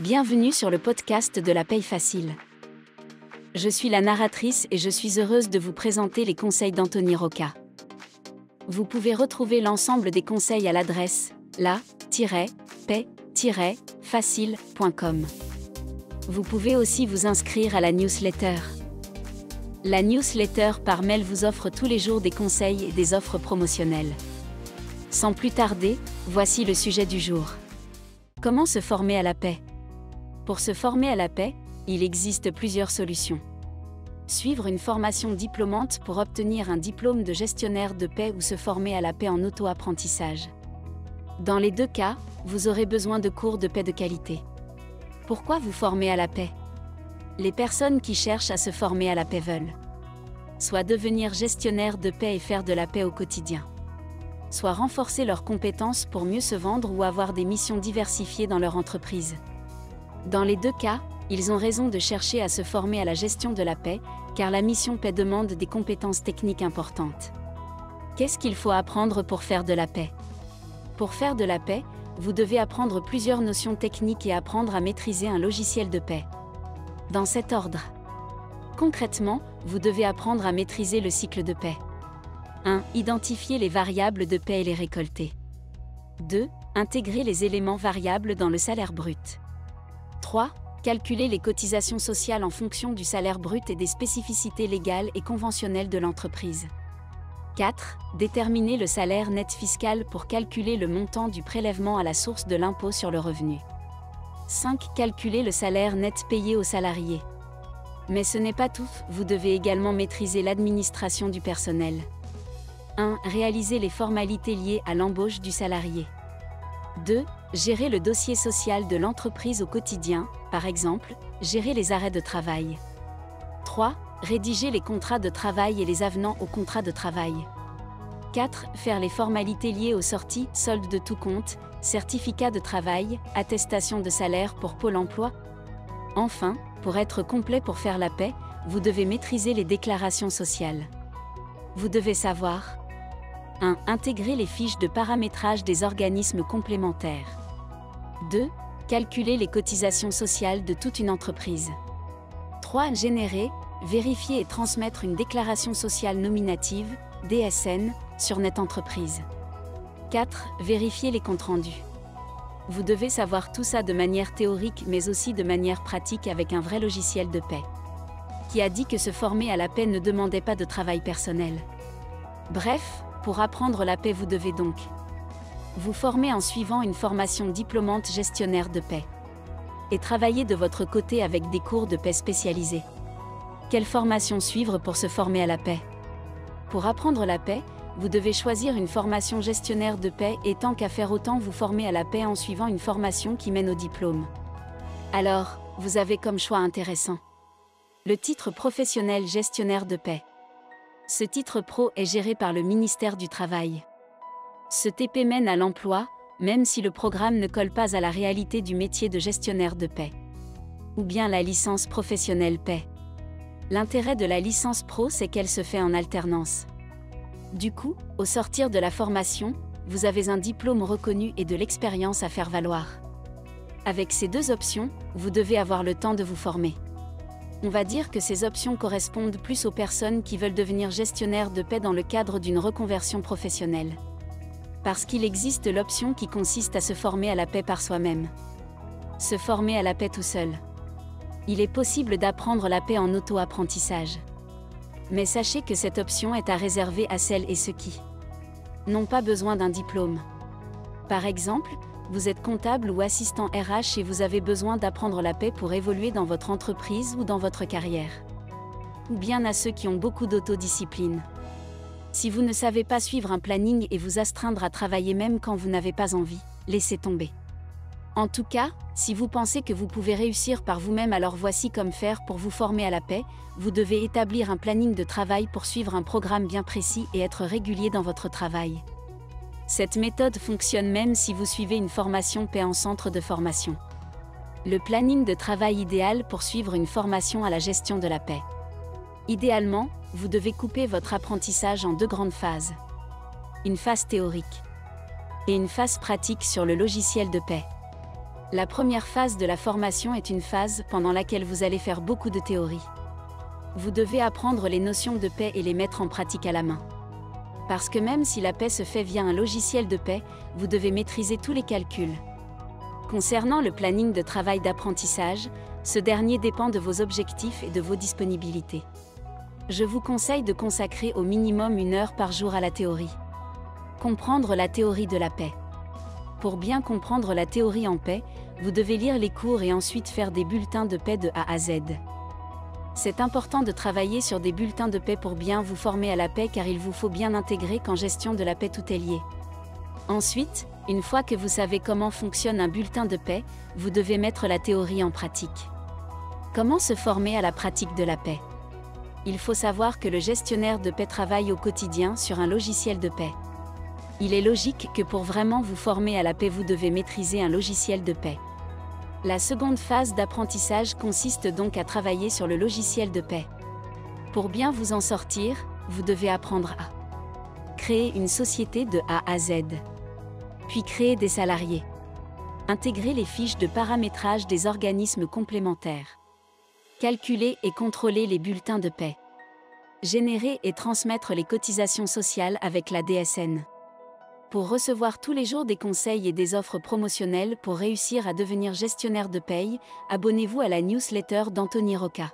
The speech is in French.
Bienvenue sur le podcast de la paye facile. Je suis la narratrice et je suis heureuse de vous présenter les conseils d'Anthony Rocca. Vous pouvez retrouver l'ensemble des conseils à l'adresse la-paye-facile.com. Vous pouvez aussi vous inscrire à la newsletter. La newsletter par mail vous offre tous les jours des conseils et des offres promotionnelles. Sans plus tarder, voici le sujet du jour. Comment se former à la paix ? Pour se former à la paix, il existe plusieurs solutions. Suivre une formation diplômante pour obtenir un diplôme de gestionnaire de paix ou se former à la paix en auto-apprentissage. Dans les deux cas, vous aurez besoin de cours de paix de qualité. Pourquoi vous former à la paix ? Les personnes qui cherchent à se former à la paix veulent soit devenir gestionnaire de paix et faire de la paix au quotidien, soit renforcer leurs compétences pour mieux se vendre ou avoir des missions diversifiées dans leur entreprise. Dans les deux cas, ils ont raison de chercher à se former à la gestion de la paix, car la mission paix demande des compétences techniques importantes. Qu'est-ce qu'il faut apprendre pour faire de la paix ? Pour faire de la paix, vous devez apprendre plusieurs notions techniques et apprendre à maîtriser un logiciel de paix. Dans cet ordre. Concrètement, vous devez apprendre à maîtriser le cycle de paix. 1. Identifier les variables de paix et les récolter. 2. Intégrer les éléments variables dans le salaire brut. 3. Calculer les cotisations sociales en fonction du salaire brut et des spécificités légales et conventionnelles de l'entreprise. 4. Déterminer le salaire net fiscal pour calculer le montant du prélèvement à la source de l'impôt sur le revenu. 5. Calculer le salaire net payé aux salariés. Mais ce n'est pas tout, vous devez également maîtriser l'administration du personnel. 1. Réaliser les formalités liées à l'embauche du salarié. 2. Gérer le dossier social de l'entreprise au quotidien, par exemple, gérer les arrêts de travail. 3. Rédiger les contrats de travail et les avenants aux contrats de travail. 4. Faire les formalités liées aux sorties, solde de tout compte, certificat de travail, attestation de salaire pour Pôle emploi. Enfin, pour être complet pour faire la paix, vous devez maîtriser les déclarations sociales. Vous devez savoir 1. Intégrer les fiches de paramétrage des organismes complémentaires. 2. Calculer les cotisations sociales de toute une entreprise. 3. Générer, vérifier et transmettre une déclaration sociale nominative, DSN, sur NetEntreprise. 4. Vérifier les comptes rendus. Vous devez savoir tout ça de manière théorique mais aussi de manière pratique avec un vrai logiciel de paix. Qui a dit que se former à la paix ne demandait pas de travail personnel ? Bref, pour apprendre la paix vous devez donc vous former en suivant une formation diplômante gestionnaire de paix. Et travailler de votre côté avec des cours de paix spécialisés. Quelle formation suivre pour se former à la paix ? Pour apprendre la paix, vous devez choisir une formation gestionnaire de paix et tant qu'à faire autant vous former à la paix en suivant une formation qui mène au diplôme. Alors, vous avez comme choix intéressant le titre professionnel gestionnaire de paix. Ce titre pro est géré par le ministère du Travail. Ce TP mène à l'emploi, même si le programme ne colle pas à la réalité du métier de gestionnaire de paix. Ou bien la licence professionnelle paix. L'intérêt de la licence pro, c'est qu'elle se fait en alternance. Du coup, au sortir de la formation, vous avez un diplôme reconnu et de l'expérience à faire valoir. Avec ces deux options, vous devez avoir le temps de vous former. On va dire que ces options correspondent plus aux personnes qui veulent devenir gestionnaires de paix dans le cadre d'une reconversion professionnelle. Parce qu'il existe l'option qui consiste à se former à la paix par soi-même. Se former à la paix tout seul. Il est possible d'apprendre la paix en auto-apprentissage. Mais sachez que cette option est à réserver à celles et ceux qui n'ont pas besoin d'un diplôme. Par exemple, vous êtes comptable ou assistant RH et vous avez besoin d'apprendre la paix pour évoluer dans votre entreprise ou dans votre carrière. Ou bien à ceux qui ont beaucoup d'autodiscipline. Si vous ne savez pas suivre un planning et vous astreindre à travailler même quand vous n'avez pas envie, laissez tomber. En tout cas, si vous pensez que vous pouvez réussir par vous-même, alors voici comment faire pour vous former à la paix. Vous devez établir un planning de travail pour suivre un programme bien précis et être régulier dans votre travail. Cette méthode fonctionne même si vous suivez une formation paix en centre de formation. Le planning de travail idéal pour suivre une formation à la gestion de la paix. Idéalement, vous devez couper votre apprentissage en deux grandes phases. Une phase théorique et une phase pratique sur le logiciel de paix. La première phase de la formation est une phase pendant laquelle vous allez faire beaucoup de théorie. Vous devez apprendre les notions de paie et les mettre en pratique à la main. Parce que même si la paie se fait via un logiciel de paie, vous devez maîtriser tous les calculs. Concernant le planning de travail d'apprentissage, ce dernier dépend de vos objectifs et de vos disponibilités. Je vous conseille de consacrer au minimum 1 heure par jour à la théorie. Comprendre la théorie de la paie. Pour bien comprendre la théorie en paie, vous devez lire les cours et ensuite faire des bulletins de paie de A à Z. C'est important de travailler sur des bulletins de paie pour bien vous former à la paie car il vous faut bien intégrer qu'en gestion de la paie tout est lié. Ensuite, une fois que vous savez comment fonctionne un bulletin de paie, vous devez mettre la théorie en pratique. Comment se former à la pratique de la paie? Il faut savoir que le gestionnaire de paie travaille au quotidien sur un logiciel de paie. Il est logique que pour vraiment vous former à la paie vous devez maîtriser un logiciel de paie. La seconde phase d'apprentissage consiste donc à travailler sur le logiciel de paie. Pour bien vous en sortir, vous devez apprendre à créer une société de A à Z. Puis créer des salariés. Intégrer les fiches de paramétrage des organismes complémentaires. Calculer et contrôler les bulletins de paie. Générer et transmettre les cotisations sociales avec la DSN. Pour recevoir tous les jours des conseils et des offres promotionnelles pour réussir à devenir gestionnaire de paie, abonnez-vous à la newsletter d'Anthony Rocca.